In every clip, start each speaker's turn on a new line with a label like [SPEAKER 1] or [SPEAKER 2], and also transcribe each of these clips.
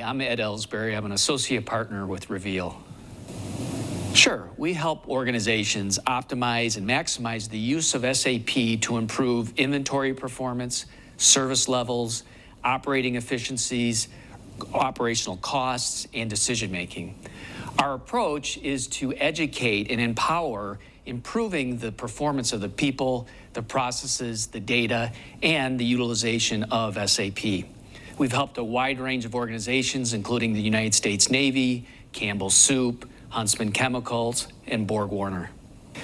[SPEAKER 1] I'm Ed Elsbury. I'm an associate partner with Reveal. Sure, we help organizations optimize and maximize the use of SAP to improve inventory performance, service levels, operating efficiencies, operational costs, and decision making. Our approach is to educate and empower, improving the performance of the people, the processes, the data, and the utilization of SAP. We've helped a wide range of organizations, including the United States Navy, Campbell Soup, Huntsman Chemicals, and Borg Warner.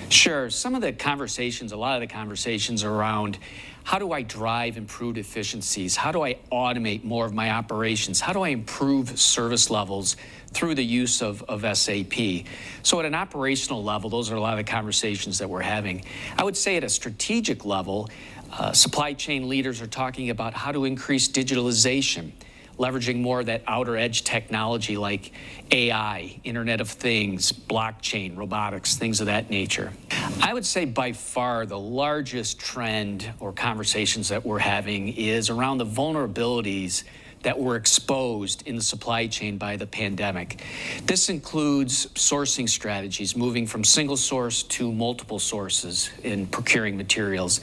[SPEAKER 1] Sure, some of the conversations, a lot of the conversations around how do I drive improved efficiencies? How do I automate more of my operations? How do I improve service levels through the use of SAP? So at an operational level, those are a lot of the conversations that we're having. I would say at a strategic level, supply chain leaders are talking about how to increase digitalization, leveraging more of that outer edge technology like AI, Internet of Things, blockchain, robotics, things of that nature. I would say by far the largest trend or conversations that we're having is around the vulnerabilities that were exposed in the supply chain by the pandemic. This includes sourcing strategies, moving from single source to multiple sources in procuring materials.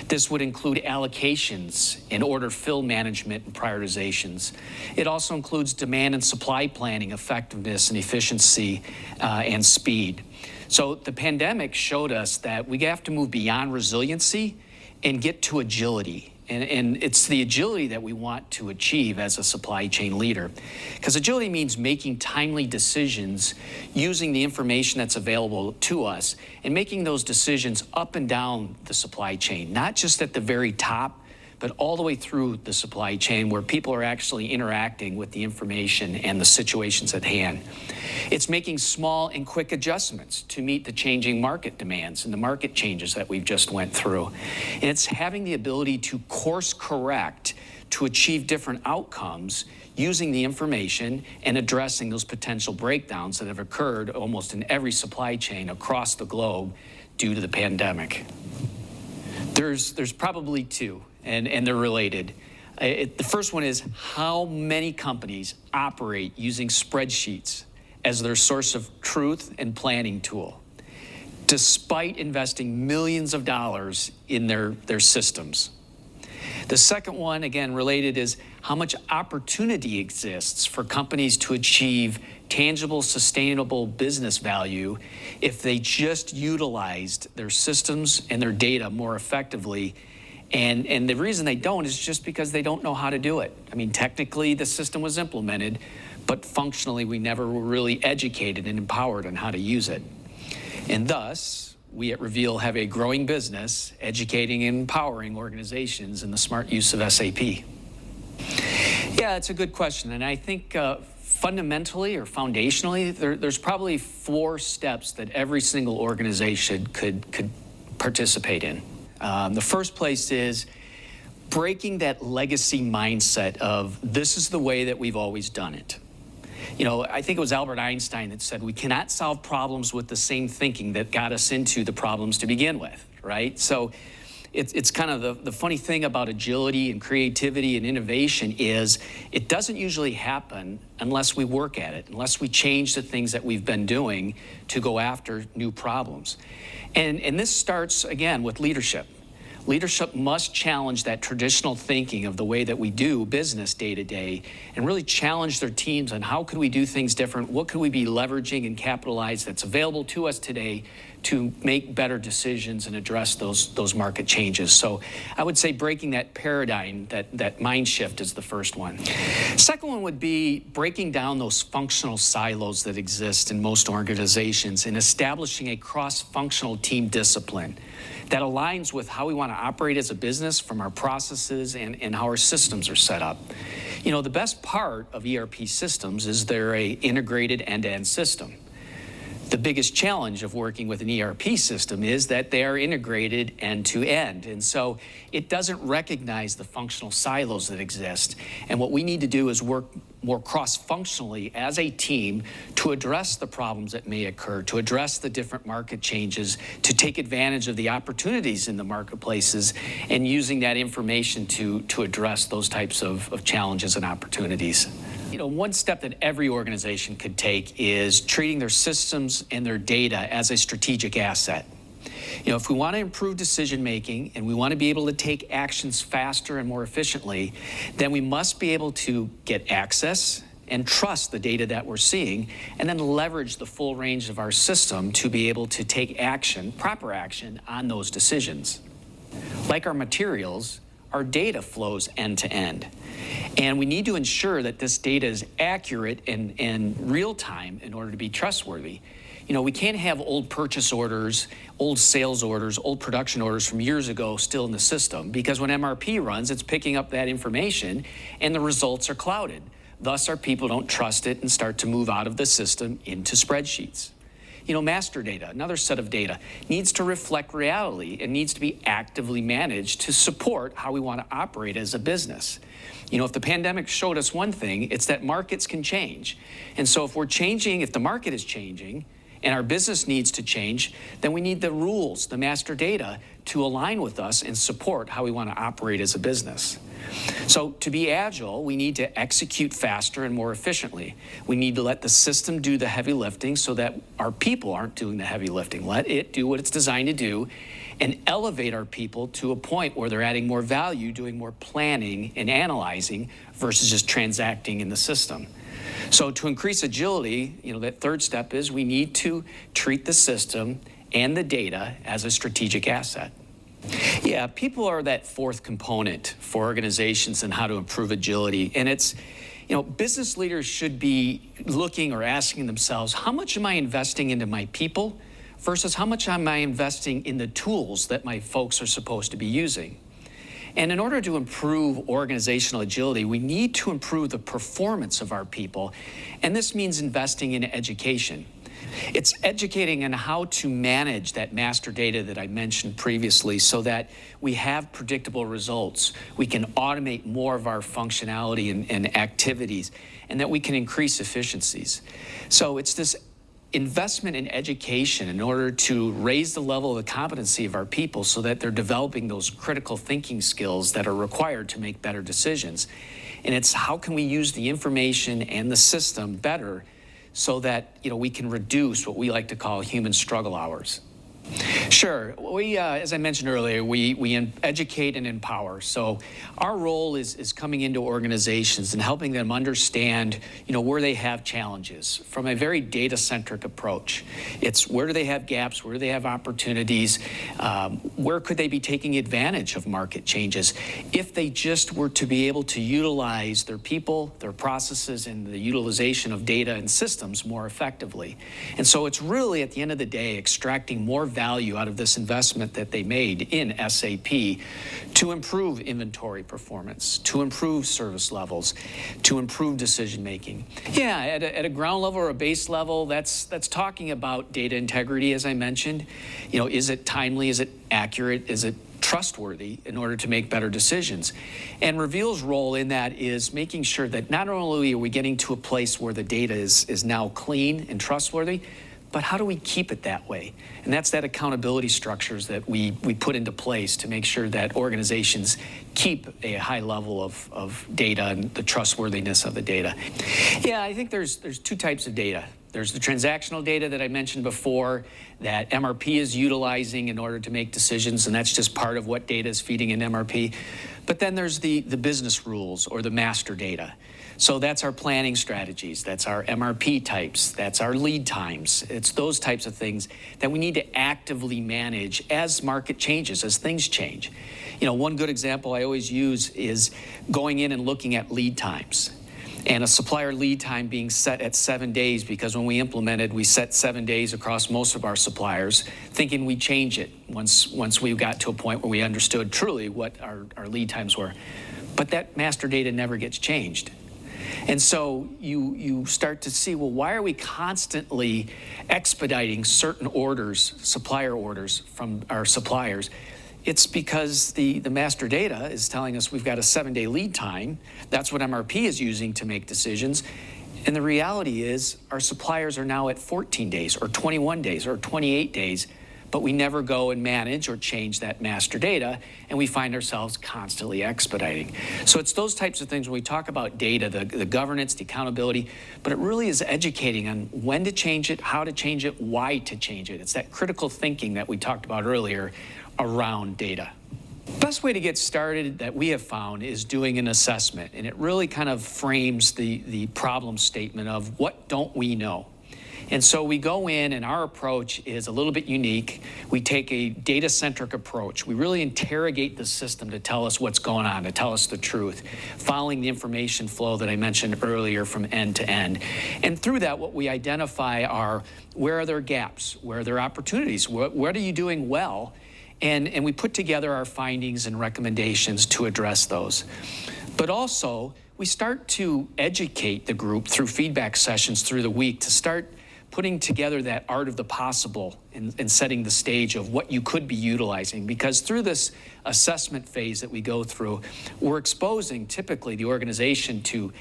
[SPEAKER 1] This would include allocations and order fill management and prioritizations. It also includes demand and supply planning, effectiveness and efficiency, and speed. So the pandemic showed us that we have to move beyond resiliency and get to agility. And it's the agility that we want to achieve as a supply chain leader. Because agility means making timely decisions using the information that's available to us and making those decisions up and down the supply chain, not just at the very top, but all the way through the supply chain where people are actually interacting with the information and the situations at hand. It's making small and quick adjustments to meet the changing market demands and the market changes that we've just went through. And it's having the ability to course correct to achieve different outcomes using the information and addressing those potential breakdowns that have occurred almost in every supply chain across the globe due to the pandemic. There's probably two, and they're related. The first one is how many companies operate using spreadsheets as their source of truth and planning tool, despite investing millions of dollars in their systems. The second one, again related, is how much opportunity exists for companies to achieve tangible, sustainable business value if they just utilized their systems and their data more effectively. And the reason they don't is just because they don't know how to do it. I mean, technically the system was implemented, but functionally we never were really educated and empowered on how to use it. And thus, we at Reveal have a growing business educating and empowering organizations in the smart use of SAP. Yeah, it's a good question. And I think fundamentally or foundationally, there's probably 4 steps that every single organization could participate in. The first place is breaking that legacy mindset of this is the way that we've always done it. You know, I think it was Albert Einstein that said we cannot solve problems with the same thinking that got us into the problems to begin with, right? So it's kind of the funny thing about agility and creativity and innovation is it doesn't usually happen unless we work at it, unless we change the things that we've been doing to go after new problems. And this starts, again, with leadership. Leadership must challenge that traditional thinking of the way that we do business day to day and really challenge their teams on how could we do things different, what could we be leveraging and capitalize that's available to us today to make better decisions and address those market changes. So I would say breaking that paradigm, that mind shift is the first one. Second one would be breaking down those functional silos that exist in most organizations and establishing a cross-functional team discipline that aligns with how we want to operate as a business from our processes and how our systems are set up. You know, the best part of ERP systems is they're an integrated end-to-end system. The biggest challenge of working with an ERP system is that they are integrated end-to-end. And so it doesn't recognize the functional silos that exist. And what we need to do is work more cross-functionally as a team to address the problems that may occur, to address the different market changes, to take advantage of the opportunities in the marketplaces, and using that information to address those types of challenges and opportunities. One step that every organization could take is treating their systems and their data as a strategic asset. If we want to improve decision making and we want to be able to take actions faster and more efficiently, then we must be able to get access and trust the data that we're seeing, and then leverage the full range of our system to be able to take action, proper action, on those decisions. Like our materials, our data flows end to end. And we need to ensure that this data is accurate and real time in order to be trustworthy. We can't have old purchase orders, old sales orders, old production orders from years ago still in the system, because when MRP runs, it's picking up that information and the results are clouded. Thus, our people don't trust it and start to move out of the system into spreadsheets. Master data, another set of data, needs to reflect reality and needs to be actively managed to support how we want to operate as a business. If the pandemic showed us one thing, it's that markets can change. And so if the market is changing and our business needs to change, then we need the rules, the master data, to align with us and support how we want to operate as a business. So to be agile, we need to execute faster and more efficiently. We need to let the system do the heavy lifting so that our people aren't doing the heavy lifting. Let it do what it's designed to do and elevate our people to a point where they're adding more value, doing more planning and analyzing versus just transacting in the system. So to increase agility, that third step is we need to treat the system and the data as a strategic asset. Yeah, people are that fourth component for organizations and how to improve agility. And it's, business leaders should be looking or asking themselves, how much am I investing into my people versus how much am I investing in the tools that my folks are supposed to be using? And in order to improve organizational agility, we need to improve the performance of our people. And this means investing in education. It's educating on how to manage that master data that I mentioned previously so that we have predictable results, we can automate more of our functionality and activities, and that we can increase efficiencies. So it's this investment in education in order to raise the level of the competency of our people so that they're developing those critical thinking skills that are required to make better decisions. And it's how can we use the information and the system better so that we can reduce what we like to call human struggle hours. Sure. We, as I mentioned earlier, we educate and empower. So our role is coming into organizations and helping them understand, where they have challenges from a very data-centric approach. It's where do they have gaps, where do they have opportunities, where could they be taking advantage of market changes if they just were to be able to utilize their people, their processes, and the utilization of data and systems more effectively. And so it's really, at the end of the day, extracting more value out of this investment that they made in SAP to improve inventory performance, to improve service levels, to improve decision making. Yeah, at a ground level or a base level, that's talking about data integrity, as I mentioned. Is it timely? Is it accurate? Is it trustworthy in order to make better decisions? And Reveal's role in that is making sure that not only are we getting to a place where the data is now clean and trustworthy, but how do we keep it that way? And that's that accountability structures that we put into place to make sure that organizations keep a high level of data and the trustworthiness of the data. Yeah, I think there's two types of data. There's the transactional data that I mentioned before that MRP is utilizing in order to make decisions, and that's just part of what data is feeding in MRP. But then there's the business rules or the master data. So that's our planning strategies, that's our MRP types, that's our lead times. It's those types of things that we need to actively manage as market changes, as things change. One good example I always use is going in and looking at lead times. And a supplier lead time being set at 7 days, because when we implemented, we set 7 days across most of our suppliers, thinking we'd change it once we got to a point where we understood truly what our lead times were. But that master data never gets changed. And so you start to see, well, why are we constantly expediting certain orders, supplier orders from our suppliers? It's because the master data is telling us we've got a 7-day lead time. That's what MRP is using to make decisions. And the reality is our suppliers are now at 14 days or 21 days or 28 days, but we never go and manage or change that master data, and we find ourselves constantly expediting. So it's those types of things when we talk about data, the governance, the accountability, but it really is educating on when to change it, how to change it, why to change it. It's that critical thinking that we talked about earlier around data. Best way to get started that we have found is doing an assessment, and it really kind of frames the problem statement of what don't we know. And so we go in, and our approach is a little bit unique. We take a data-centric approach. We really interrogate the system to tell us what's going on, to tell us the truth, following the information flow that I mentioned earlier from end to end. And through that, what we identify are where are there gaps, where are there opportunities, what are you doing well, and we put together our findings and recommendations to address those. But also, we start to educate the group through feedback sessions through the week to start putting together that art of the possible and setting the stage of what you could be utilizing. Because through this assessment phase that we go through, we're exposing typically the organization to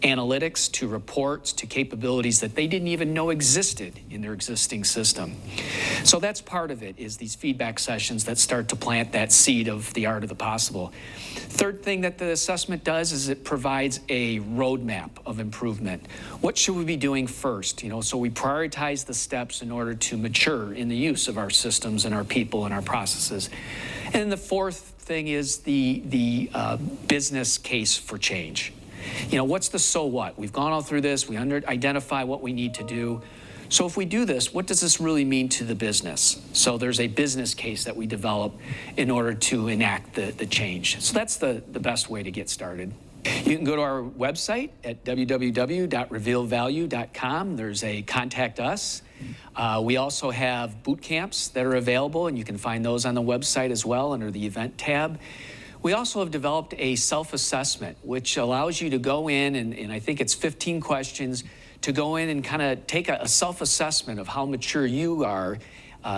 [SPEAKER 1] analytics, to reports, to capabilities that they didn't even know existed in their existing system. So that's part of it, is these feedback sessions that start to plant that seed of the art of the possible. Third thing that the assessment does is it provides a roadmap of improvement. What should we be doing first? So we prioritize the steps in order to mature in the use of our systems and our people and our processes. And the fourth thing is the business case for change. What's the so what? We've gone all through this, we identify what we need to do. So if we do this, what does this really mean to the business? So there's a business case that we develop in order to enact the change. So that's the best way to get started. You can go to our website at www.revealvalue.com. There's a contact us. We also have boot camps that are available, and you can find those on the website as well under the event tab. We also have developed a self-assessment, which allows you to go in, and I think it's 15 questions, to go in and kind of take a self-assessment of how mature you are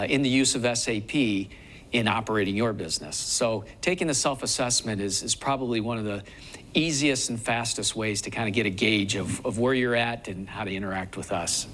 [SPEAKER 1] in the use of SAP in operating your business. So taking the self-assessment is probably one of the easiest and fastest ways to kind of get a gauge of where you're at and how to interact with us.